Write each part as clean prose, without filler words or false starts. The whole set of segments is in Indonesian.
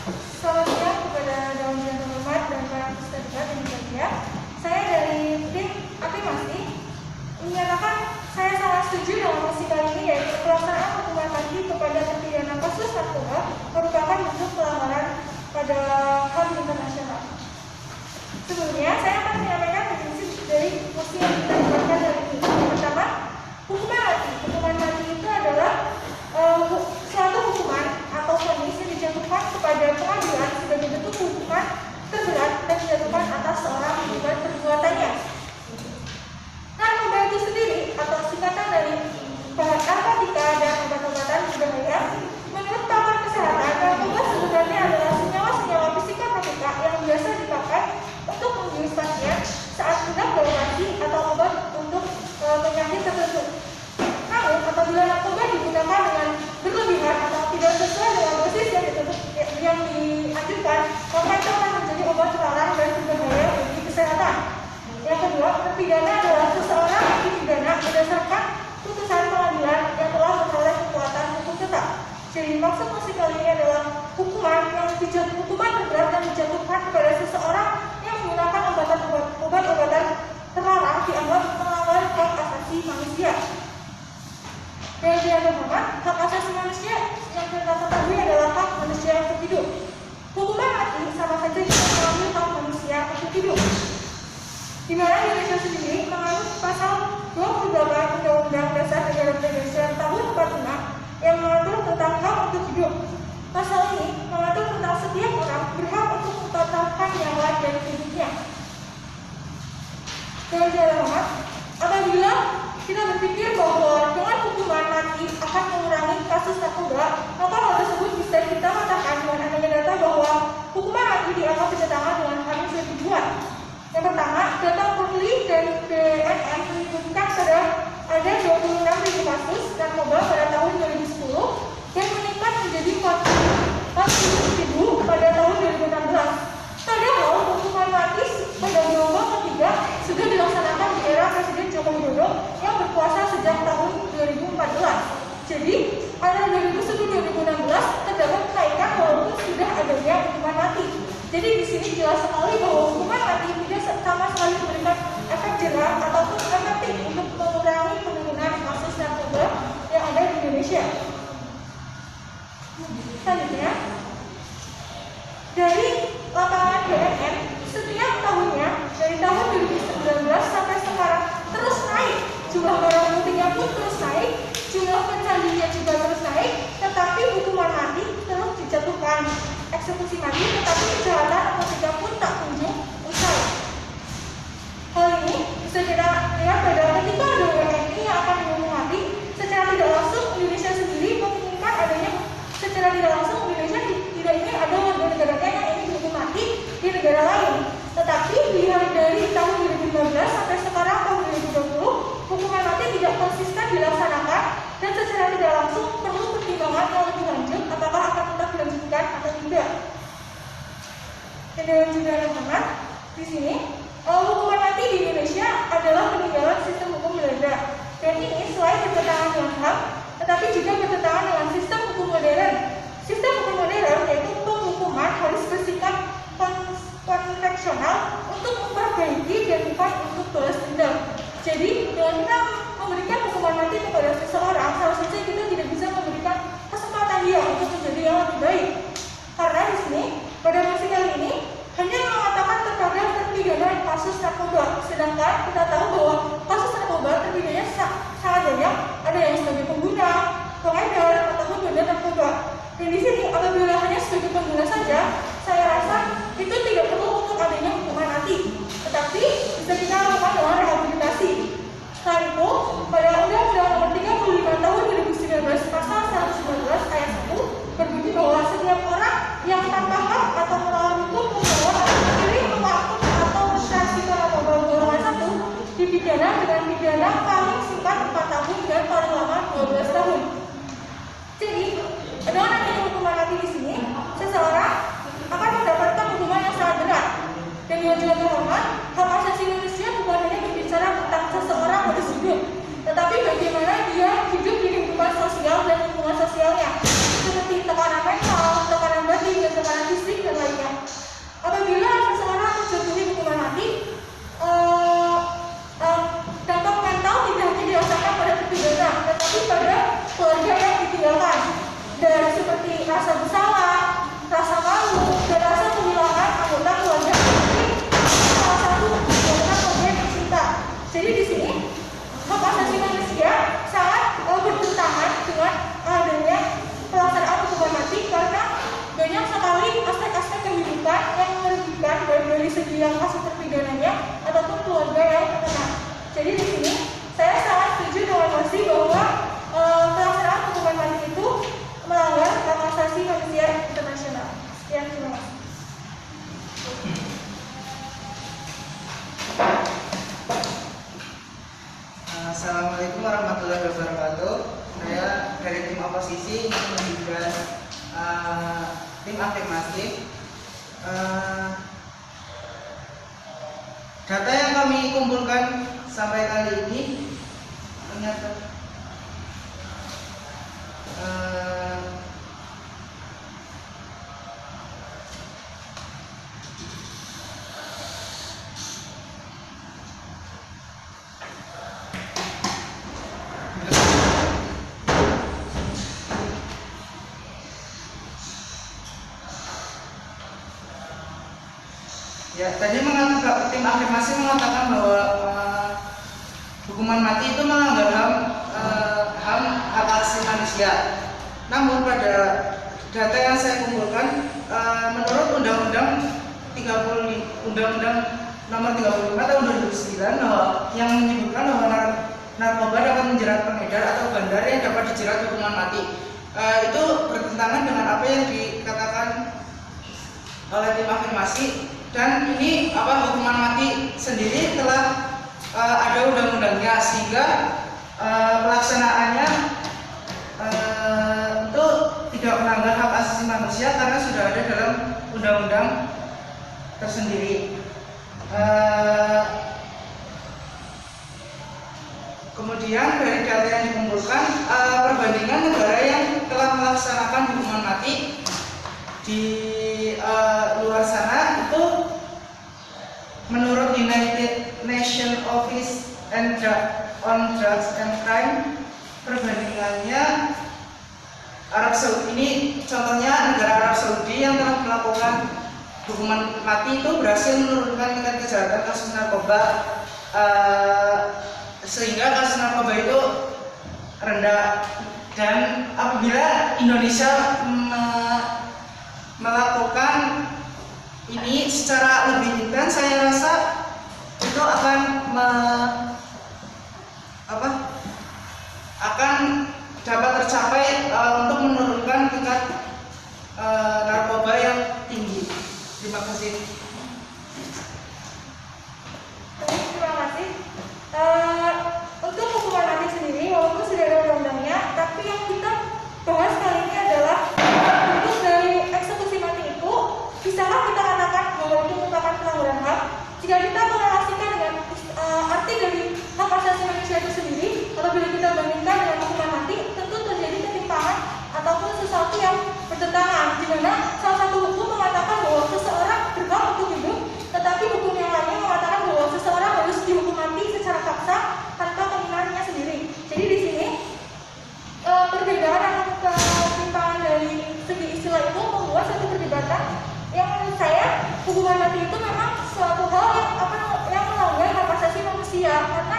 Selamat siang kepada dewan yang terhormat dan para peserta yang berbahagia. Saya dari tim Aklimasi menyatakan saya sangat setuju dengan mosi kali ini, yaitu pelaksanaan hukuman mati kepada terpidana kasus narkoba merupakan bentuk pelanggaran pada HAM internasional. Sebelumnya, saya akan menyampaikan prinsip dari mosi yang kita debatkan hari ini. Yang pertama, hukuman mati. Hukuman mati itu adalah suatu hukuman atau vonis yang dijatuhkan kepada pengadilan sebagai bentuk hukuman terberat dan dijatuhkan atas seorang akibat perbuatannya. Narkoba itu sendiri atau singkatan dari bahan narkotika dan obat-obatan berbahaya. Menurut pakar kesehatan, narkoba sebenarnya adalah senyawa-senyawa psikotropika yang biasa dipakai untuk membius pasien saat hendak beroperasi atau obat untuk penyakit tertentu. Namun, apabila narkoba digunakan dengan berlebihan atau tidak sesuai dengan dosis yang dianjurkan, maka itu akan menjadi obat terlarang dan berbahaya bagi kesehatan. Yang kedua, terpidana adalah seseorang yang dipidana berdasarkan putusan pengadilan yang telah memperoleh kekuatan hukum tetap. Jadi maksud mosi kali ini adalah hukuman terberat dan dijatuhkan kepada seseorang yang menggunakan obat-obatan terlarang dianggap melanggar hak asasi manusia. Dan yang terhormat, hak asasi manusia yang kita ketahui adalah hak manusia untuk hidup. Hukuman mati sama saja dengan mengambil hak manusia untuk hidup. Di mana Indonesia sendiri menganut pasal 28 Undang-Undang Dasar Negara Indonesia tahun 45 yang mengatur tentang hak untuk hidup. Pasal ini mengatur tentang setiap orang berhak untuk mempertahankan nyawa dan hidupnya. Dan yang terhormat, apabila kita berpikir bahwa dengan hukuman mati akan mengurangi kasus narkoba, maka hal tersebut bisa kita katakan dengan adanya data bahwa hukuman mati dianggap bertentangan dengan hal yang sudah dibuat. Yang pertama, data Polri dan BNN menyebutkan ada 26.000 kasus narkoba pada tahun 2010 dan meningkat menjadi 40.000 pada tahun 2016. Padahal hukuman mati pada gelombang ketiga sudah dilaksanakan di era Presiden Joko Widodo yang berkuasa sejak tahun 2014. Jadi, antara 2010 dan 2016 terdapat kenaikan walaupun sudah adanya hukuman mati. Jadi di sini jelas sekali bahwa hukuman mati tidak sama sekali memberikan efek jerah ataupun efektif untuk mengurangi penurunan kasus narkoba yang ada di Indonesia. Selanjutnya, dari lapangan BNN setiap tahunnya dari tahun 2019 sampai sekarang terus naik, jumlah barang buktinya pun terus naik, jumlah pencandinya juga terus naik, tetapi hukuman mati terus dijatuhkan. Eksekusi mati tetapi kejahatan narkotika pun tak kunjung usai. Hal ini bisa kita lihat pada ketika ada WNI yang akan dihukum mati, secara tidak langsung Indonesia sendiri menginginkan adanya secara tidak langsung Indonesia tidak ingin ada warga negaranya yang ingin dihukum mati di negara lain. Tetapi dilihat dari tahun 2015 sampai sekarang tahun 2020, hukuman mati tidak konsisten dilaksanakan dan secara tidak langsung perlu pertimbangan yang lebih lanjut apakah akan tetap dilanjutkan atau tidak. Dan juga teman-teman, di sini hukuman mati di Indonesia adalah peninggalan sistem hukum Belanda. Dan ini selain bertentangan dengan HAM, tetapi juga bertentangan dengan sistem hukum modern. Sistem hukum modern yaitu penghukuman harus bersikap konvensional untuk memperbaiki dan bukan untuk balas dendam. Jadi dengan kita memberikan hukuman mati kepada seseorang, seharusnya kita tidak bisa memberikan kesempatan dia untuk menjadi yang lebih baik. Karena di sini pada mosi kali ini hanya mengatakan kepada terpidana kasus narkoba, sedangkan kita tahu bahwa kasus narkoba terpidananya sangat banyak, ada yang sebagai pengguna, pengedar ataupun bandar narkoba. Dan di sini apabila hanya sebagai pengguna saja, saya rasa itu tidak perlu untuk adanya hukuman mati, tetapi bisa kita lakukan dengan rehabilitasi. Selain itu, pada Undang-Undang Nomor 35 Komisi Informasi dan tim afirmasi. Data yang kami kumpulkan sampai kali ini ternyata ya, tadi tim afirmasi mengatakan bahwa hukuman mati itu melanggar HAM hak asasi manusia. Namun pada data yang saya kumpulkan, menurut Undang-Undang Nomor 35 Tahun 2009 bahwa yang menyebutkan bahwa narkoba dapat menjerat pengedar atau bandar yang dapat dijerat hukuman mati. Itu bertentangan dengan apa yang dikatakan oleh tim afirmasi. Dan ini hukuman mati sendiri telah ada undang-undangnya, sehingga pelaksanaannya itu tidak melanggar hak asasi manusia karena sudah ada dalam undang-undang tersendiri. Kemudian dari data yang dikumpulkan, perbandingan negara yang telah melaksanakan hukuman mati di luar sana itu menurut United Nations Office on Drugs and Crime, perbandingannya Arab Saudi, ini contohnya negara Arab Saudi yang telah melakukan hukuman mati itu berhasil menurunkan tingkat kejahatan kasus narkoba, sehingga kasus narkoba itu rendah. Dan apabila Indonesia melakukan ini secara lebih intens, saya rasa itu akan dapat tercapai untuk menurunkan tingkat narkoba yang tinggi. Terima kasih. Terima kasih. Untuk hukuman mati sendiri, walaupun sudah ada undang-undangnya, tapi yang kita bahas kali ini adalah bentuk dari eksekusi mati itu. Bisakah kita katakan bahwa itu merupakan pelanggaran HAM? Jika kita merelasikan dengan arti dari hak asasi manusia itu sendiri, apabila kita bandingkan dengan hukuman mati, tentu terjadi ketimpangan ataupun sesuatu yang bertentangan, di mana salah satu hukum mengatakan bahwa seseorang berhak untuk hidup, tetapi hukum yang lainnya mengatakan bahwa seseorang harus dihukum mati secara paksa tanpa keinginannya sendiri. Jadi di sini perbedaan atau ketimpangan dari segi istilah itu membuat satu perdebatan yang menurut saya hukuman mati itu memang suatu hal yang melanggar hak asasi manusia, karena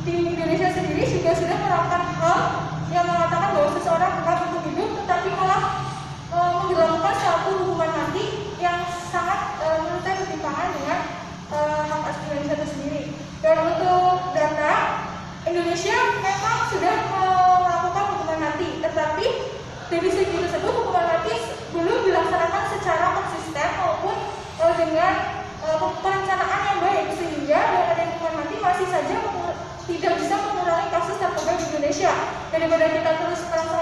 di Indonesia sendiri juga sudah menerapkan hal yang mengatakan bahwa seseorang berhak untuk hidup, tetapi malah memperlakukan suatu hukuman mati yang sangat menurut saya bertentangan dengan hak asasi manusia itu sendiri. Dan untuk data, Indonesia memang sudah melakukan hukuman mati, tetapi dari segi tersebut hukuman mati belum dilaksanakan secara konsisten maupun dengan perencanaan yang baik, sehingga dengan adanya hukuman mati masih saja tidak bisa mengurangi kasus narkoba di Indonesia. Daripada kita terus merasa